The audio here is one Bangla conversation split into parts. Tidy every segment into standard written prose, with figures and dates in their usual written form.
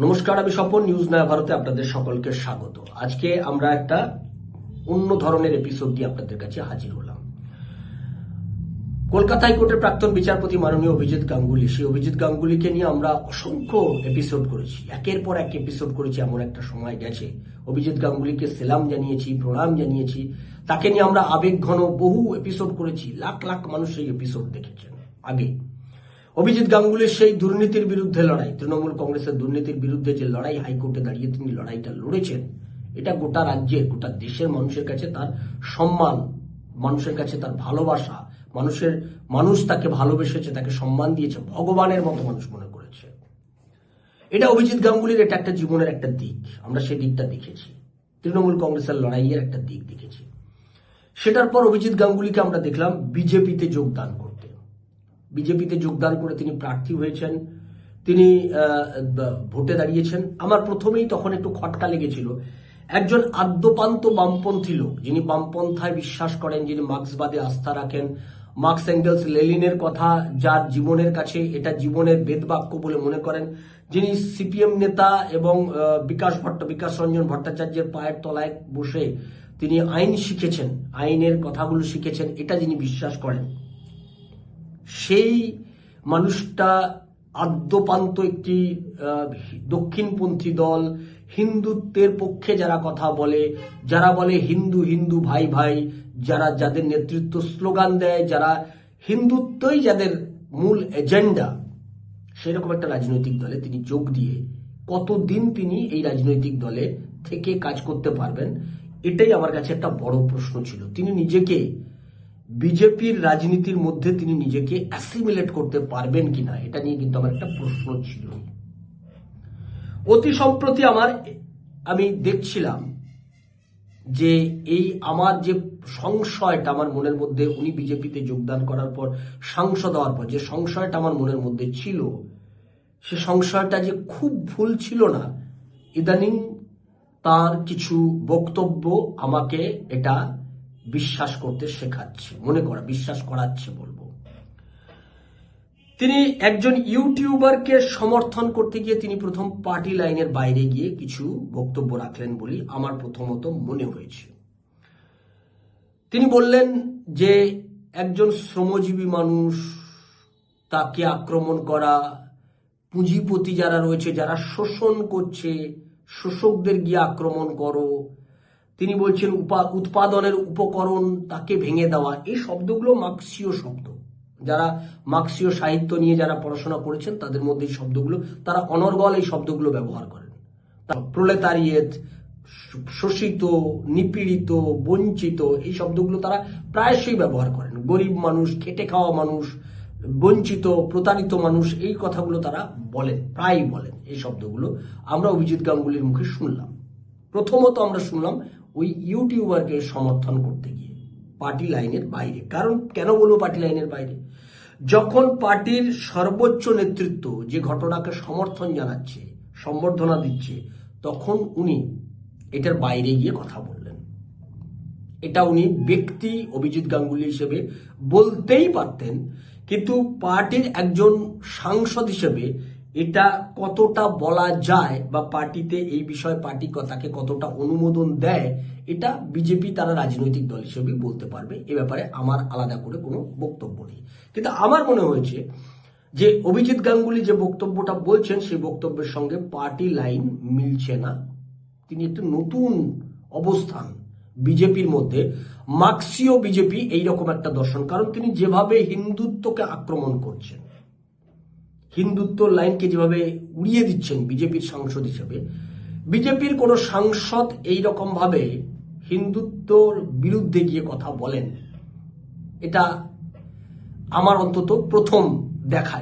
নমস্কার, আমি স্বপন। নিউজ নয়া ভারতে আপনাদের সকলকে স্বাগত। আজকে আমরা একটা অন্য ধরনের এপিসোড দিয়ে আপনাদের কাছে হাজির হলাম। কলকাতা হাইকোর্টের প্রাক্তন বিচারপতি মাননীয় অভিজিৎ গাঙ্গুলি, সেই অভিজিৎ গাঙ্গুলিকে নিয়ে আমরা অসংখ্য এপিসোড করেছি, একের পর এক এপিসোড করেছি। এমন একটা সময় গেছে অভিজিৎ গাঙ্গুলিকে সেলাম জানিয়েছি, প্রণাম জানিয়েছি। তাকে নিয়ে আমরা আবেগঘন বহু এপিসোড করেছি। লাখ লাখ মানুষ সেই এপিসোড দেখেছেন। আগে অভিজিৎ গাঙ্গুলির সেই দুর্নীতির বিরুদ্ধে লড়াই, তৃণমূল কংগ্রেসের দুর্নীতির বিরুদ্ধে যে লড়াই, হাইকোর্টে দাঁড়িয়ে তিনি লড়াইটা লড়েছেন, এটা গোটা রাজ্যের, গোটা দেশের মানুষের কাছে তার সম্মান, মানুষের কাছে তার ভালোবাসা, মানুষ তাকে ভালোবেসেছে, তাকে সম্মান দিয়েছে, ভগবানের মতো মানুষ মনে করেছে। এটা অভিজিৎ গাঙ্গুলির এটা একটা জীবনের একটা দিক। আমরা সেই দিকটা দেখেছি, তৃণমূল কংগ্রেসের লড়াইয়ের একটা দিক দেখেছি। সেটার পর অভিজিৎ গাঙ্গুলিকে আমরা দেখলাম বিজেপিতে যোগদান করতে। বিজেপিতে যোগদান করে তিনি প্রার্থী হয়েছেন, তিনি ভোটে দাঁড়িয়েছেন। আমার প্রথমেই তখন একটু খটকা লেগেছিল। একজন আদ্যপান্ত বামপন্থী লোক, যিনি বামপন্থায় বিশ্বাস করেন, যিনি মার্ক্সবাদে আস্থা রাখেন, মার্কস এঙ্গেলস লেনিনের কথা যার জীবনের কাছে এটা জীবনের বেদবাক্য বলে মনে করেন, যিনি সিপিএম নেতা এবং বিকাশ রঞ্জন ভট্টাচার্যের পায়ের তলায় বসে তিনি আইন শিখেছেন, আইনের কথাগুলো শিখেছেন, এটা যিনি বিশ্বাস করেন, সেই মানুষটা আদ্যপান্ত একটি দক্ষিণপন্থী দল, হিন্দুত্বের পক্ষে যারা কথা বলে, যারা বলে হিন্দু হিন্দু ভাই ভাই, যাদের নেতৃত্ব স্লোগান দেয়, যারা হিন্দুত্বই যাদের মূল এজেন্ডা, সেরকম একটা রাজনৈতিক দলে তিনি যোগ দিয়ে কতদিন তিনি এই রাজনৈতিক দলে থেকে কাজ করতে পারবেন, এটাই আমার কাছে একটা বড় প্রশ্ন ছিল। তিনি নিজেকে বিজেপির রাজনীতির মধ্যে তিনি নিজেকে অ্যাসিমিলেট করতে পারবেন কিনা, এটা নিয়ে কিন্তু আমার একটা প্রশ্ন ছিল। অতি সম্প্রতি আমি দেখছিলাম যে এই আমার যে সংশয়টা আমার মনের মধ্যে, উনি বিজেপিতে যোগদান করার পর, সাংসদ হওয়ার পর যে সংশয়টা আমার মনের মধ্যে ছিল, সে সংশয়টা যে খুব ভুল ছিল না, ইদানিং তার কিছু বক্তব্য আমাকে এটা বিশ্বাস করতে শেখাচ্ছে, বিশ্বাস করাচ্ছে বলবো। তিনি একজন ইউটিউবারকে সমর্থন করতে গিয়ে তিনি প্রথম পার্টি লাইনের বাইরে গিয়ে কিছু বক্তব্য রাখলেন বলে আমার প্রথমত মনে হয়েছে। তিনি বললেন যে একজন শ্রমজীবী মানুষ, তাকে আক্রমণ করা, পুঁজিপতি যারা রয়েছে, যারা শোষণ করছে, শোষকদের গিয়ে আক্রমণ করো। তিনি বলছেন উৎপাদনের উপকরণ তাকে ভেঙে দেওয়া। এই শব্দগুলো মার্ক্সীয় শব্দ। যারা মার্ক্সীয় সাহিত্য নিয়ে যারা পড়াশোনা করেছেন তাদের মধ্যে এই শব্দগুলো, তারা অনর্গল এই শব্দগুলো ব্যবহার করেন। প্রলেতারিয়েত, শোষিত, নিপীড়িত, বঞ্চিত, এই শব্দগুলো তারা প্রায়শই ব্যবহার করেন। গরিব মানুষ, খেটে খাওয়া মানুষ, বঞ্চিত, প্রতারিত মানুষ, এই কথাগুলো তারা বলেন, প্রায়ই বলেন। এই শব্দগুলো আমরা অভিজিৎ গাঙ্গুলির মুখে শুনলাম। প্রথমত আমরা শুনলাম ওই ইউটিউবারকে সমর্থন করতে গিয়ে পার্টি লাইনের বাইরে। কারণ কেন বলবো পার্টি লাইনের বাইরে? যখন পার্টির সর্বোচ্চ নেতৃত্ব যে ঘটনাকে সমর্থন জানাচ্ছে, সম্বর্ধনা দিচ্ছে, তখন উনি এটার বাইরে গিয়ে কথা বললেন। এটা উনি ব্যক্তি অভিজিৎ গাঙ্গুলি হিসেবে বলতেই পারতেন, কিন্তু পার্টির একজন সাংসদ হিসেবে এটা কতটা বলা যায় বা পার্টিতে এই বিষয়ে পার্টি তাকে কতটা অনুমোদন দেয়, এটা বিজেপি তারা রাজনৈতিক দল হিসেবে বলতে পারবে। এ ব্যাপারে আমার আলাদা করে কোনো বক্তব্য নেই। কিন্তু আমার মনে হয়েছে যে অভিজিৎ গাঙ্গুলি যে বক্তব্যটা বলছেন, সেই বক্তব্যের সঙ্গে পার্টি লাইন মিলছে না। তিনি একটি নতুন অবস্থান বিজেপির মধ্যে, মার্ক্সীয় বিজেপি এইরকম একটা দর্শন। কারণ তিনি যেভাবে হিন্দুত্বকে আক্রমণ করছেন, হিন্দুত্ব লাইনকে যেভাবে উড়িয়ে দিচ্ছেন বিজেপির সাংসদ হিসেবে, বিজেপির কোন সাংসদ এইরকম ভাবে হিন্দুত্বর বিরুদ্ধে গিয়ে কথা বলেন, এটা আমার অন্তত প্রথম দেখা।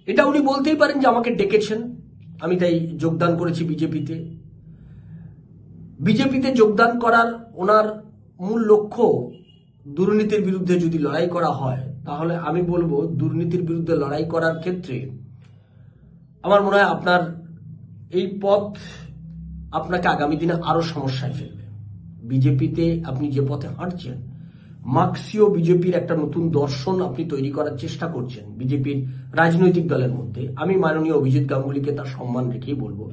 এটা উনি বলতেই পারেন যে আমাকে ডেকেছেন, আমি তাই যোগদান করেছি বিজেপিতে। বিজেপিতে যোগদান করার ওনার মূল লক্ষ্য দুর্নীতির বিরুদ্ধে যদি লড়াই করা হয়, তাহলে আমি বলবো দুর্নীতির বিরুদ্ধে লড়াই করার ক্ষেত্রে আমার মনে হয় আপনার এই পথ আপনাকে আগামী দিনে আরো সমস্যায় ফেলবে। বিজেপিতে আপনি যে পথে হাঁটছেন, মার্ক্সীয় বিজেপির একটা নতুন দর্শন আপনি তৈরি করার চেষ্টা করছেন বিজেপির রাজনৈতিক দলের মধ্যে, আমি মাননীয় অভিজিৎ গাঙ্গুলিকে তার সম্মান রেখেই বলবো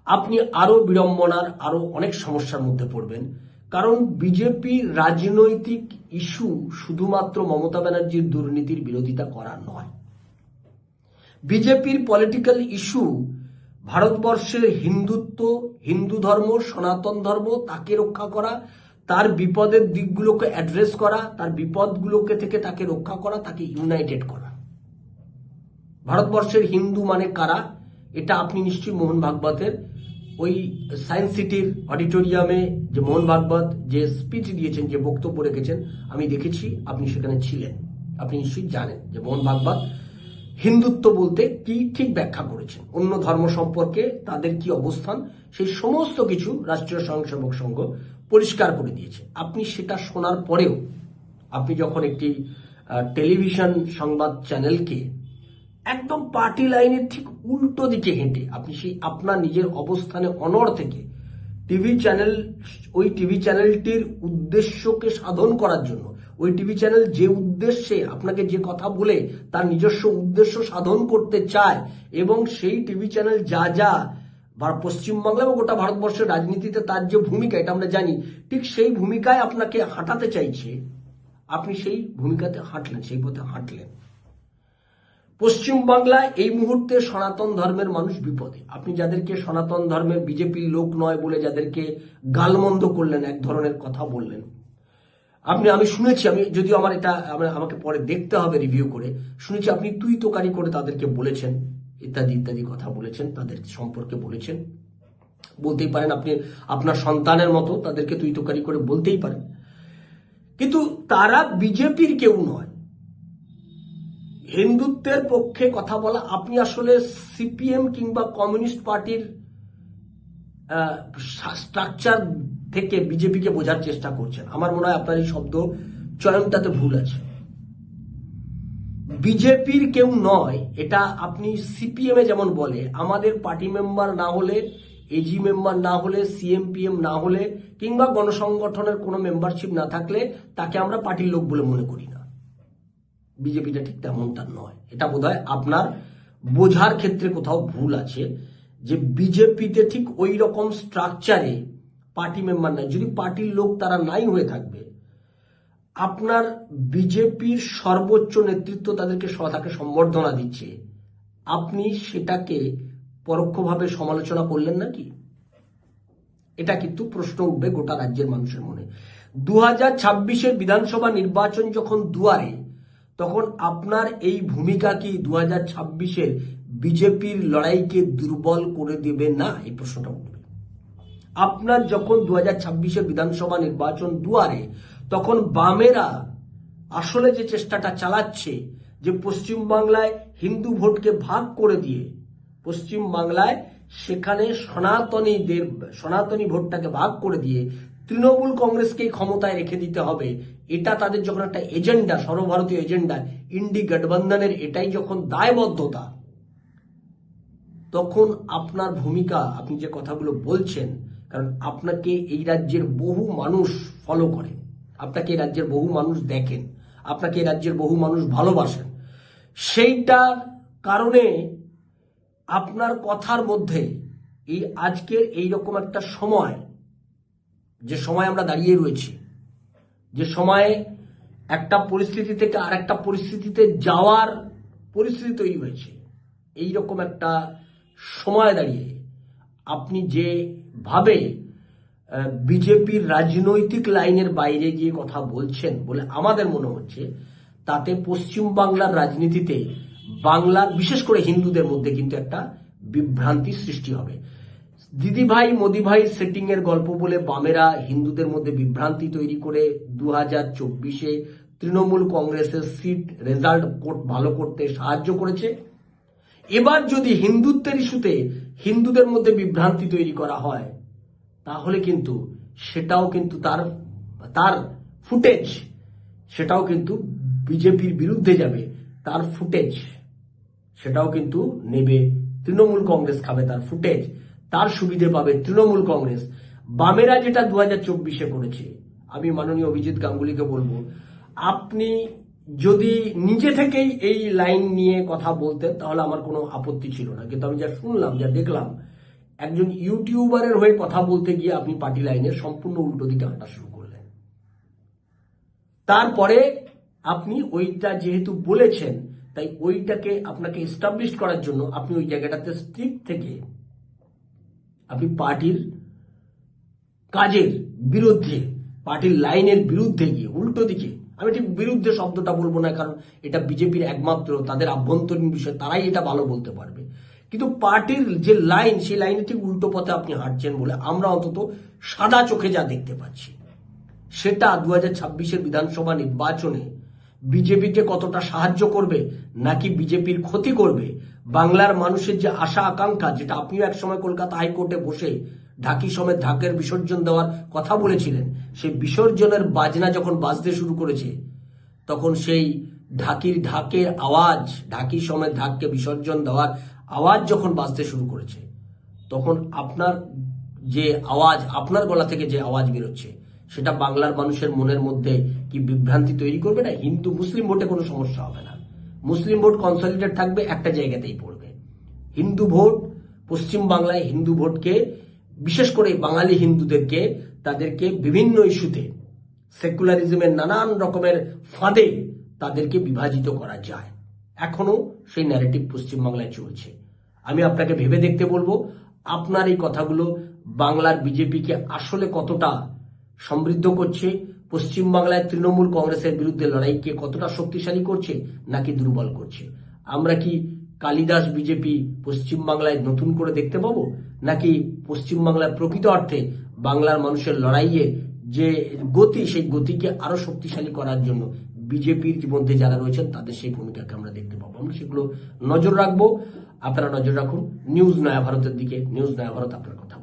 আপনি আরো বিড়ম্বনার আরো অনেক সমস্যার মধ্যে পড়বেন। কারণ বিজেপির রাজনৈতিক ইস্যু শুধুমাত্র মমতা ব্যানার্জির দুর্নীতির বিরোধিতা করা নয়। বিজেপির পলিটিক্যাল ইস্যু ভারতবর্ষের হিন্দুত্ব, হিন্দু ধর্ম, সনাতন ধর্ম তাকে রক্ষা করা, তার বিপদের দিকগুলোকে অ্যাড্রেস করা, তার বিপদগুলোকে থেকে তাকে রক্ষা করা, তাকে ইউনাইটেড করা। ভারতবর্ষের হিন্দু মানে কারা এটা আপনি নিশ্চয়ই মোহন ভাগবতের ওই সায়েন্স সিটির অডিটোরিয়ামে যে মোহন ভাগবত যে স্পিচ দিয়েছেন, যে বক্তব্য রেখেছেন, আমি দেখেছি, আপনি সেখানে ছিলেন, আপনি নিশ্চয়ই জানেন যে মোহন ভাগবত হিন্দুত্ব বলতে কি ঠিক ব্যাখ্যা করেছেন, অন্য ধর্ম সম্পর্কে তাদের কি অবস্থান, সেই সমস্ত কিছু রাষ্ট্রীয় স্বয়ংসেবক সংঘ পরিষ্কার করে দিয়েছে। আপনি সেটা শোনার পরেও আপনি যখন একটি টেলিভিশন সংবাদ চ্যানেলকে একদম পার্টি লাইনের ঠিক উল্টো দিকে হেঁটে আপনি সেই আপনার নিজের অবস্থানে অনড় থেকে ওই টিভি চ্যানেলটির উদ্দেশ্যকে সাধন করার জন্য, ওই টিভি চ্যানেল যে উদ্দেশ্যে আপনাকে যে কথা বলে তার নিজস্ব উদ্দেশ্য সাধন করতে চায়, এবং সেই টিভি চ্যানেল যা যা পশ্চিমবাংলা এবং গোটা ভারতবর্ষের রাজনীতিতে তার যে ভূমিকা এটা আমরা জানি, ঠিক সেই ভূমিকায় আপনাকে হাঁটাতে চাইছে, আপনি সেই ভূমিকাতে হাঁটলেন, সেই পথে হাঁটলেন। পশ্চিমবাংলায় এই মুহূর্তে সনাতন ধর্মের মানুষ বিপদে। আপনি যাদেরকে সনাতন ধর্মের বিজেপির লোক নয় বলে যাদেরকে গালমন্দ করলেন, এক ধরনের কথা বললেন, আমি শুনেছি, আমি যদিও আমার এটা আমাকে পরে দেখতে হবে রিভিউ করে, শুনেছি আপনি তুই তোকারি করে তাদেরকে বলেছেন, ইত্যাদি ইত্যাদি কথা বলেছেন, তাদের সম্পর্কে বলেছেন। বলতেই পারেন, আপনি আপনার সন্তানের মতো তাদেরকে তুই তোকারি করে বলতেই পারেন, কিন্তু তারা বিজেপির কেউ নয়। হিন্দুত্বের পক্ষে কথা বলা, আপনি আসলে সিপিএম কিংবা কমিউনিস্ট পার্টির স্ট্রাকচার থেকে বিজেপিকে বোঝার চেষ্টা করছেন। আমার মনে হয় আপনার এই শব্দ চয়নটাতে ভুল আছে। বিজেপির কেউ নয়, এটা আপনি সিপিএম এ যেমন বলে আমাদের পার্টি মেম্বার না হলে, এজি মেম্বার না হলে, সিএমপিএম না হলে, কিংবা গণসংগঠনের কোনো মেম্বারশিপ না থাকলে তাকে আমরা পার্টির লোক বলে মনে করি না। বিজেপিটা ঠিক তেমনটা নয়। এটা বোধহয় আপনার বোঝার ক্ষেত্রে কোথাও ভুল আছে, যে বিজেপিতে ঠিক ওই রকম স্ট্রাকচারে পার্টি মেম্বার নাই। যদি পার্টির লোক তারা নাই হয়ে থাকবে, আপনার বিজেপির সর্বোচ্চ নেতৃত্ব তাকে সম্বর্ধনা দিচ্ছে, আপনি সেটাকে পরোক্ষভাবে সমালোচনা করলেন নাকি? এটা কিন্তু প্রশ্ন উঠবে গোটা রাজ্যের মানুষের মনে। 2026-এর বিধানসভা নির্বাচন যখন দুয়ারে, তখন আপনার এই ভূমিকা কি 2026-এর বিজেপির লড়াইকে দুর্বল করে দেবে না? এই প্রশ্নটা উঠবে। আপনার যখন 2026-এর বিধানসভা নির্বাচন দুয়ারে, তখন বামেরা আসলে যে চেষ্টাটা চালাচ্ছে, যে পশ্চিমবাংলায় হিন্দু ভোটকে ভাগ করে দিয়ে পশ্চিমবাংলায় সেখানে সনাতনী ভোটটাকে ভাগ করে দিয়ে তৃণমূল কংগ্রেসকে ক্ষমতায় রেখে দিতে হবে, এটা তাদের যখন একটা এজেন্ডা, সর্বভারতীয় এজেন্ডা, ইন্ডি গঠবন্ধনের এটাই যখন দায়বদ্ধতা, তখন আপনার ভূমিকা, আপনি যে কথাগুলো বলছেন, কারণ আপনাকে এই রাজ্যের বহু মানুষ ফলো করে, আপনাকে এই রাজ্যের বহু মানুষ দেখেন, আপনাকে এই রাজ্যের বহু মানুষ ভালোবাসেন, সেইটার কারণে আপনার কথার মধ্যে এই আজকের এইরকম একটা সময়, যে সময় আমরা দাঁড়িয়ে রয়েছি, যে সময়ে একটা পরিস্থিতি থেকে আর একটা পরিস্থিতিতে যাওয়ার পরিস্থিতি তৈরি হয়েছে, এইরকম একটা সময় দাঁড়িয়ে আপনি যেভাবে বিজেপির রাজনৈতিক লাইনের বাইরে গিয়ে কথা বলছেন বলে আমাদের মনে হচ্ছে, তাতে পশ্চিমবাংলার রাজনীতিতে বাংলার বিশেষ করে হিন্দুদের মধ্যে কিন্তু একটা বিভ্রান্তি সৃষ্টি হবে। দিদি ভাই মোদি ভাই সেটিং এর গল্প বলে বামেরা হিন্দুদের মধ্যে বিভ্রান্তি তৈরি করে 2024-এ তৃণমূল কংগ্রেসের সিট রেজাল্ট ভালো করতে সাহায্য করেছে। এবার যদি হিন্দুত্বের ইস্যুতে হিন্দুদের মধ্যে বিভ্রান্তি তৈরি করা হয়, তাহলে কিন্তু সেটাও কিন্তু তার ফুটেজ, সেটাও কিন্তু বিজেপির বিরুদ্ধে যাবে, তার ফুটেজ সেটাও কিন্তু নেবে তৃণমূল কংগ্রেস, খাবে তার ফুটেজ, তার সুবিধে পাবে তৃণমূল কংগ্রেস। বামেরা যেটা 2024-এ করেছে, আমি মাননীয় অভিজিৎ গাঙ্গুলিকে বলবো, আপনি যদি নিজে থেকেই এই লাইন নিয়ে কথা বলতেন তাহলে আমার কোনো আপত্তি ছিল না, কিন্তু আমি যা শুনলাম, যা দেখলাম, একজন ইউটিউবারের হয়ে কথা বলতে গিয়ে আপনি পার্টি লাইনের সম্পূর্ণ উল্টো দিকে হাঁটা শুরু করলেন। তারপরে আপনি ওইটা যেহেতু বলেছেন, তাই ওইটাকে আপনাকে এস্টাবলিশ করার জন্য আপনি ওই জায়গাটাতে স্ট্রিক্ট থেকে আপনি পার্টির কাজের বিরুদ্ধে, পার্টির লাইনের বিরুদ্ধে গিয়ে উল্টো দিকে, আমি ঠিক বিরুদ্ধে শব্দটা বলবো না, কারণ এটা বিজেপির একমাত্র তাদের আভ্যন্তরীণ বিষয়, তারাই এটা ভালো বলতে পারবে, কিন্তু পার্টির যে লাইন, সেই লাইনে ঠিক উল্টো পথে আপনি হাঁটছেন বলে আমরা অন্তত সাদা চোখে যা দেখতে পাচ্ছি, সেটা 2026-এর বিধানসভা নির্বাচনে বিজেপিকে কতটা সাহায্য করবে নাকি বিজেপির ক্ষতি করবে, বাংলার মানুষের যে আশা আকাঙ্ক্ষা, যেটা আপনিও একসময় কলকাতা হাইকোর্টে বসে ঢাকি সমেত ঢাকের বিসর্জন দেওয়ার কথা বলেছিলেন, সেই বিসর্জনের বাজনা যখন বাজতে শুরু করেছে, তখন সেই ঢাকের আওয়াজ, ঢাকি সমেত ঢাককে বিসর্জন দেওয়ার আওয়াজ যখন বাজতে শুরু করেছে, তখন আপনার যে আওয়াজ, আপনার গলা থেকে যে আওয়াজ বেরোচ্ছে, সেটা বাংলার মানুষের মনের মধ্যে কি বিভ্রান্তি তৈরি করবে না? হিন্দু মুসলিম ভোটে কোনো সমস্যা হবে না, মুসলিম ভোট কনসলিডেট থাকবে, একটা জায়গাতেই পড়বে। হিন্দু ভোট, পশ্চিম বাংলায় হিন্দু ভোটকে, বিশেষ করে বাঙালি হিন্দুদেরকে, তাদেরকে বিভিন্ন ইস্যুতে সেকুলারিজমের নানান রকমের ফাঁদে তাদেরকে বিভাজিত করা যায়। এখনো সেই ন্যারেটিভ পশ্চিমবাংলায় চলছে। আমি আপনাকে ভেবে দেখতে বলবো, আপনার এই কথাগুলো বাংলার বিজেপিকে আসলে কতটা সমৃদ্ধ করছে, পশ্চিমবাংলায় তৃণমূল কংগ্রেসের বিরুদ্ধে লড়াইকে কতটা শক্তিশালী করছে নাকি দুর্বল করছে। আমরা কি কালিদাস বিজেপি পশ্চিমবাংলায় নতুন করে দেখতে পাবো, নাকি পশ্চিমবাংলার প্রকৃত অর্থে বাংলার মানুষের লড়াইয়ে যে গতি, সেই গতিকে আরো শক্তিশালী করার জন্য বিজেপির মধ্যে যারা রয়েছেন তাদের সেই ভূমিকাকে আমরা দেখতে পাবো। আমরা সেগুলো নজর রাখবো। আপনারা নজর রাখুন নিউজ নয়া ভারতের দিকে। নিউজ নয়া ভারত আপনার কথা।